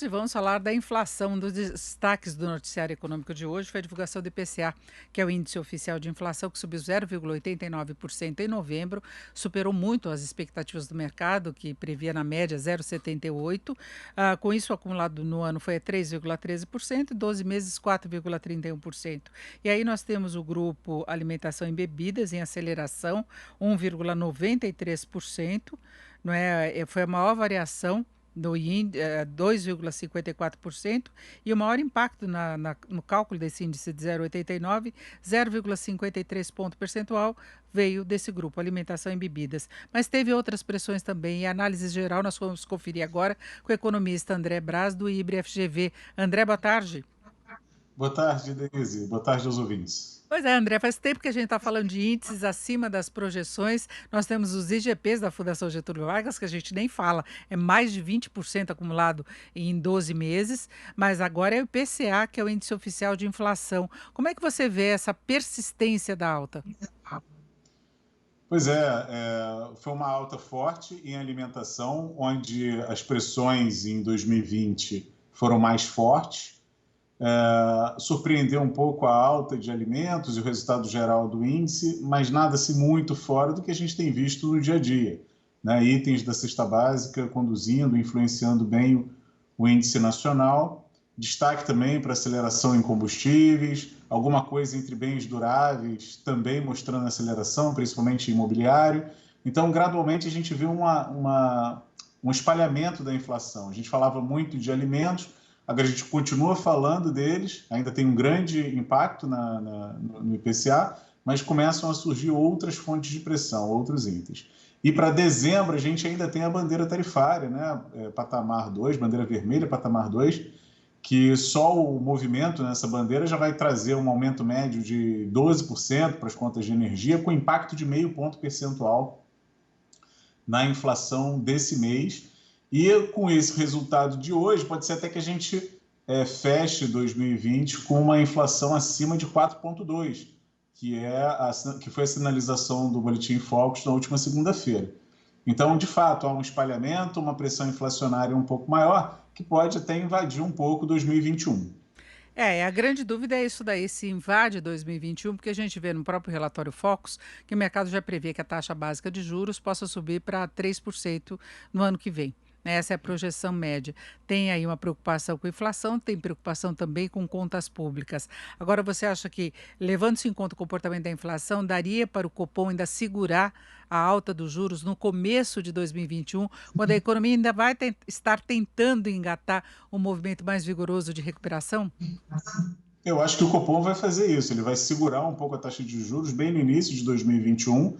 E vamos falar da inflação. Um dos destaques do noticiário econômico de hoje foi a divulgação do IPCA, que é o índice oficial de inflação, que subiu 0,89% em novembro, superou muito as expectativas do mercado, que previa na média 0,78%. Com isso, o acumulado no ano foi a 3,13%, 12 meses 4,31%. E aí nós temos o grupo alimentação e bebidas em aceleração, 1,93%, não é? Foi a maior variação do índice, 2,54%, e o maior impacto no cálculo desse índice de 0,89, 0,53 ponto percentual, veio desse grupo, alimentação e bebidas. Mas teve outras pressões também, e a análise geral nós vamos conferir agora com o economista André Braz, do IBRE FGV. André, boa tarde. Boa tarde, Denise. Boa tarde aos ouvintes. Pois é, André, faz tempo que a gente está falando de índices acima das projeções. Nós temos os IGPs da Fundação Getúlio Vargas, que a gente nem fala, é mais de 20% acumulado em 12 meses, mas agora é o IPCA, que é o índice oficial de inflação. Como é que você vê essa persistência da alta? Pois foi uma alta forte em alimentação, onde as pressões em 2020 foram mais fortes. Surpreendeu um pouco a alta de alimentos e o resultado geral do índice, mas nada assim muito fora do que a gente tem visto no dia a dia, né? Itens da cesta básica conduzindo, influenciando bem o índice nacional. Destaque também para aceleração em combustíveis, alguma coisa entre bens duráveis também mostrando aceleração, principalmente imobiliário. Então, gradualmente, a gente viu um espalhamento da inflação. A gente falava muito de alimentos, agora a gente continua falando deles, ainda tem um grande impacto no IPCA, mas começam a surgir outras fontes de pressão, outros itens. E para dezembro a gente ainda tem a bandeira tarifária, né? Patamar 2, bandeira vermelha, patamar 2, que só o movimento nessa bandeira já vai trazer um aumento médio de 12% para as contas de energia, com impacto de meio ponto percentual na inflação desse mês. E com esse resultado de hoje, pode ser até que a gente feche 2020 com uma inflação acima de 4,2%, que foi a sinalização do Boletim Focus na última segunda-feira. Então, de fato, há um espalhamento, uma pressão inflacionária um pouco maior, que pode até invadir um pouco 2021. A grande dúvida é isso daí, se invade 2021, porque a gente vê no próprio relatório Focus que o mercado já prevê que a taxa básica de juros possa subir para 3% no ano que vem. Essa é a projeção média. Tem aí uma preocupação com inflação, tem preocupação também com contas públicas. Agora, você acha que, levando-se em conta o comportamento da inflação, daria para o Copom ainda segurar a alta dos juros no começo de 2021, quando a economia ainda vai estar tentando engatar um movimento mais vigoroso de recuperação? Eu acho que o Copom vai fazer isso, ele vai segurar um pouco a taxa de juros bem no início de 2021,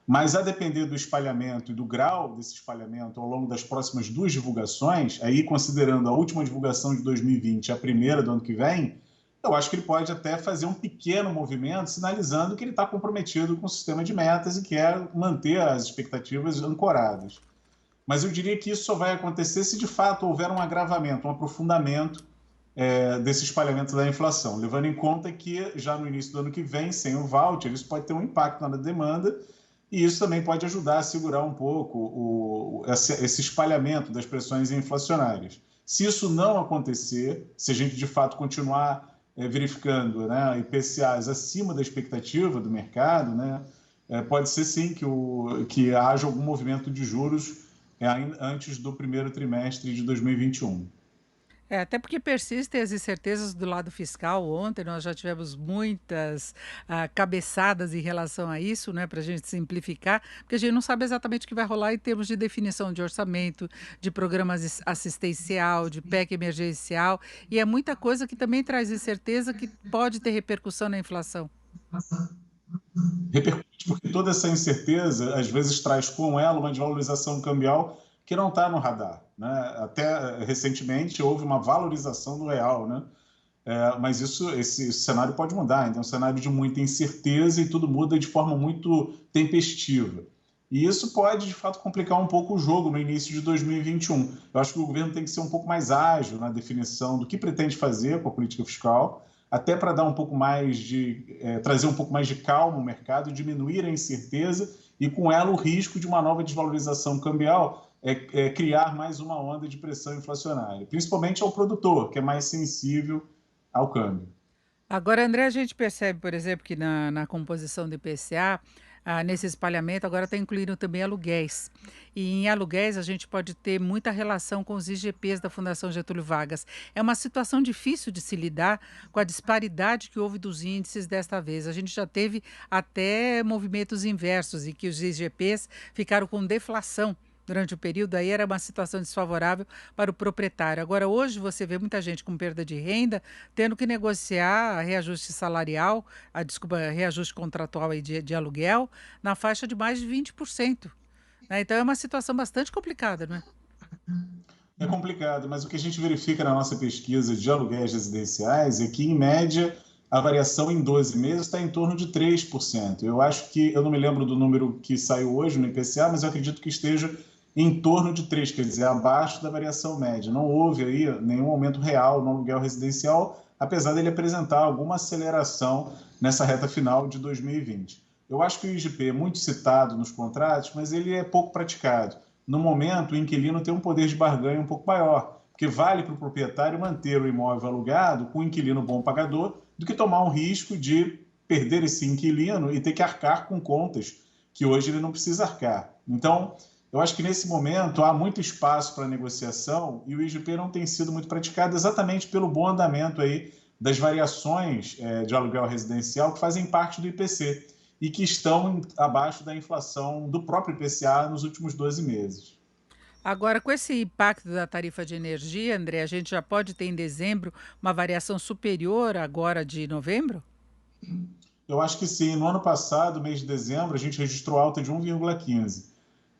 mas a depender do espalhamento e do grau desse espalhamento ao longo das próximas duas divulgações, aí considerando a última divulgação de 2020 e a primeira do ano que vem, eu acho que ele pode até fazer um pequeno movimento sinalizando que ele está comprometido com o sistema de metas e quer manter as expectativas ancoradas. Mas eu diria que isso só vai acontecer se de fato houver um agravamento, um aprofundamento desse espalhamento da inflação, levando em conta que já no início do ano que vem, sem o voucher, isso pode ter um impacto na demanda e isso também pode ajudar a segurar um pouco esse espalhamento das pressões inflacionárias. Se isso não acontecer, se a gente de fato continuar verificando, né, IPCAs acima da expectativa do mercado, né, pode ser sim que haja algum movimento de juros antes do primeiro trimestre de 2021. Até porque persistem as incertezas do lado fiscal. Ontem nós já tivemos muitas cabeçadas em relação a isso, né, para a gente simplificar, porque a gente não sabe exatamente o que vai rolar em termos de definição de orçamento, de programas assistencial, de PEC emergencial, e é muita coisa que também traz incerteza que pode ter repercussão na inflação. Repercute porque toda essa incerteza às vezes traz com ela uma desvalorização cambial que não está no radar, né? Até recentemente houve uma valorização do real, né? Mas esse cenário pode mudar, então é um cenário de muita incerteza e tudo muda de forma muito tempestiva. E isso pode, de fato, complicar um pouco o jogo no início de 2021. Eu acho que o governo tem que ser um pouco mais ágil na definição do que pretende fazer com a política fiscal, até para dar um pouco mais trazer um pouco mais de calma ao mercado, diminuir a incerteza e com ela o risco de uma nova desvalorização cambial, criar mais uma onda de pressão inflacionária, principalmente ao produtor, que é mais sensível ao câmbio. Agora, André, a gente percebe, por exemplo, que na composição do IPCA, nesse espalhamento, agora está incluindo também aluguéis. E em aluguéis a gente pode ter muita relação com os IGPs da Fundação Getúlio Vargas. É uma situação difícil de se lidar com a disparidade que houve dos índices desta vez. A gente já teve até movimentos inversos, em que os IGPs ficaram com deflação durante o período, aí era uma situação desfavorável para o proprietário. Agora, hoje, você vê muita gente com perda de renda tendo que negociar reajuste salarial, desculpa, reajuste contratual aí de aluguel, na faixa de mais de 20%. Né? Então, é uma situação bastante complicada, não é? É complicado, mas o que a gente verifica na nossa pesquisa de aluguéis residenciais é que, em média, a variação em 12 meses está em torno de 3%. Eu acho que, eu não me lembro do número que saiu hoje no IPCA, mas eu acredito que esteja em torno de 3, quer dizer, abaixo da variação média. Não houve aí nenhum aumento real no aluguel residencial, apesar dele apresentar alguma aceleração nessa reta final de 2020. Eu acho que o IGP é muito citado nos contratos, mas ele é pouco praticado. No momento, o inquilino tem um poder de barganha um pouco maior, porque vale para o proprietário manter o imóvel alugado com um inquilino bom pagador do que tomar um risco de perder esse inquilino e ter que arcar com contas que hoje ele não precisa arcar. Então, eu acho que nesse momento há muito espaço para negociação e o IGP não tem sido muito praticado exatamente pelo bom andamento aí das variações de aluguel residencial que fazem parte do IPC e que estão abaixo da inflação do próprio IPCA nos últimos 12 meses. Agora, com esse impacto da tarifa de energia, André, a gente já pode ter em dezembro uma variação superior agora de novembro? Eu acho que sim. No ano passado, mês de dezembro, a gente registrou alta de 1,15.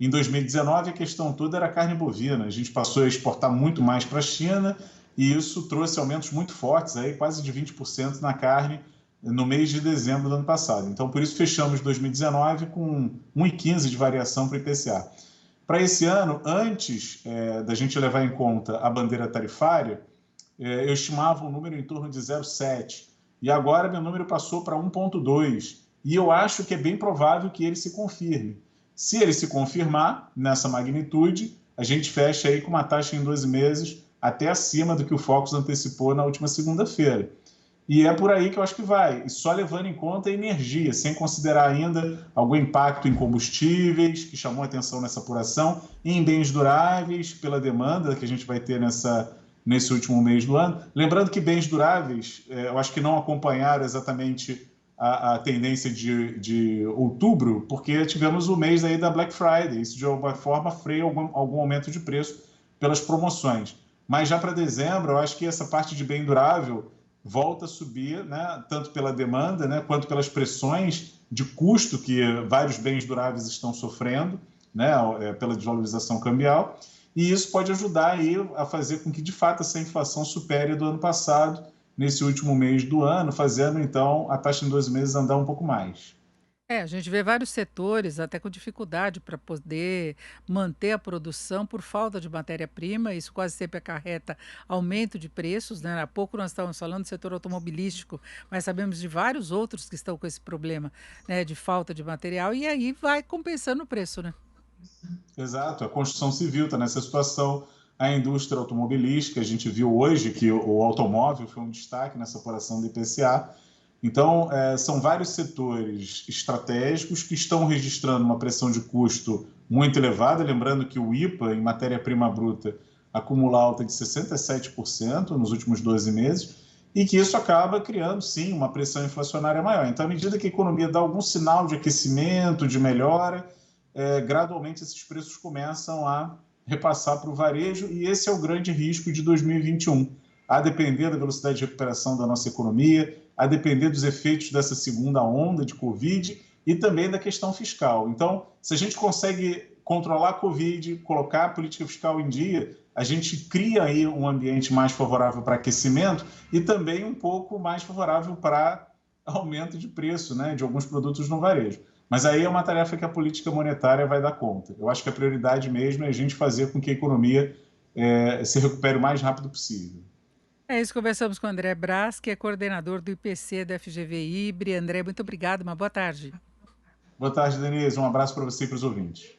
Em 2019, a questão toda era a carne bovina. A gente passou a exportar muito mais para a China e isso trouxe aumentos muito fortes, aí, quase de 20% na carne no mês de dezembro do ano passado. Então, por isso, fechamos 2019 com 1,15 de variação para o IPCA. Para esse ano, antes da gente levar em conta a bandeira tarifária, eu estimava um número em torno de 0,7. E agora meu número passou para 1,2. E eu acho que é bem provável que ele se confirme. Se ele se confirmar nessa magnitude, a gente fecha aí com uma taxa em 12 meses até acima do que o Focus antecipou na última segunda-feira. E é por aí que eu acho que vai, e só levando em conta a energia, sem considerar ainda algum impacto em combustíveis, que chamou a atenção nessa apuração, e em bens duráveis, pela demanda que a gente vai ter nesse último mês do ano. Lembrando que bens duráveis, eu acho que não acompanharam exatamente a tendência de outubro, porque tivemos o mês aí da Black Friday, isso de alguma forma freia algum aumento de preço pelas promoções. Mas já para dezembro, eu acho que essa parte de bem durável volta a subir, né, tanto pela demanda, né, quanto pelas pressões de custo que vários bens duráveis estão sofrendo, né, pela desvalorização cambial, e isso pode ajudar aí a fazer com que, de fato, essa inflação supere a do ano passado, nesse último mês do ano, fazendo, então, a taxa em 12 meses andar um pouco mais. É, a gente vê vários setores até com dificuldade para poder manter a produção por falta de matéria-prima, isso quase sempre acarreta aumento de preços, né? Há pouco nós estávamos falando do setor automobilístico, mas sabemos de vários outros que estão com esse problema, né, de falta de material, e aí vai compensando o preço, né? Exato, a construção civil está nessa situação, a indústria automobilística, a gente viu hoje que o automóvel foi um destaque nessa apuração do IPCA. Então, são vários setores estratégicos que estão registrando uma pressão de custo muito elevada, lembrando que o IPA, em matéria-prima bruta, acumula alta de 67% nos últimos 12 meses, e que isso acaba criando, sim, uma pressão inflacionária maior. Então, à medida que a economia dá algum sinal de aquecimento, de melhora, gradualmente esses preços começam a repassar para o varejo, e esse é o grande risco de 2021. A depender da velocidade de recuperação da nossa economia, a depender dos efeitos dessa segunda onda de Covid e também da questão fiscal. Então, se a gente consegue controlar a Covid, colocar a política fiscal em dia, a gente cria aí um ambiente mais favorável para aquecimento e também um pouco mais favorável para aumento de preço, né, de alguns produtos no varejo. Mas aí é uma tarefa que a política monetária vai dar conta. Eu acho que a prioridade mesmo é a gente fazer com que a economia se recupere o mais rápido possível. É isso, conversamos com o André Brás, que é coordenador do IPC da FGV Ibre. André, muito obrigado, uma boa tarde. Boa tarde, Denise. Um abraço para você e para os ouvintes.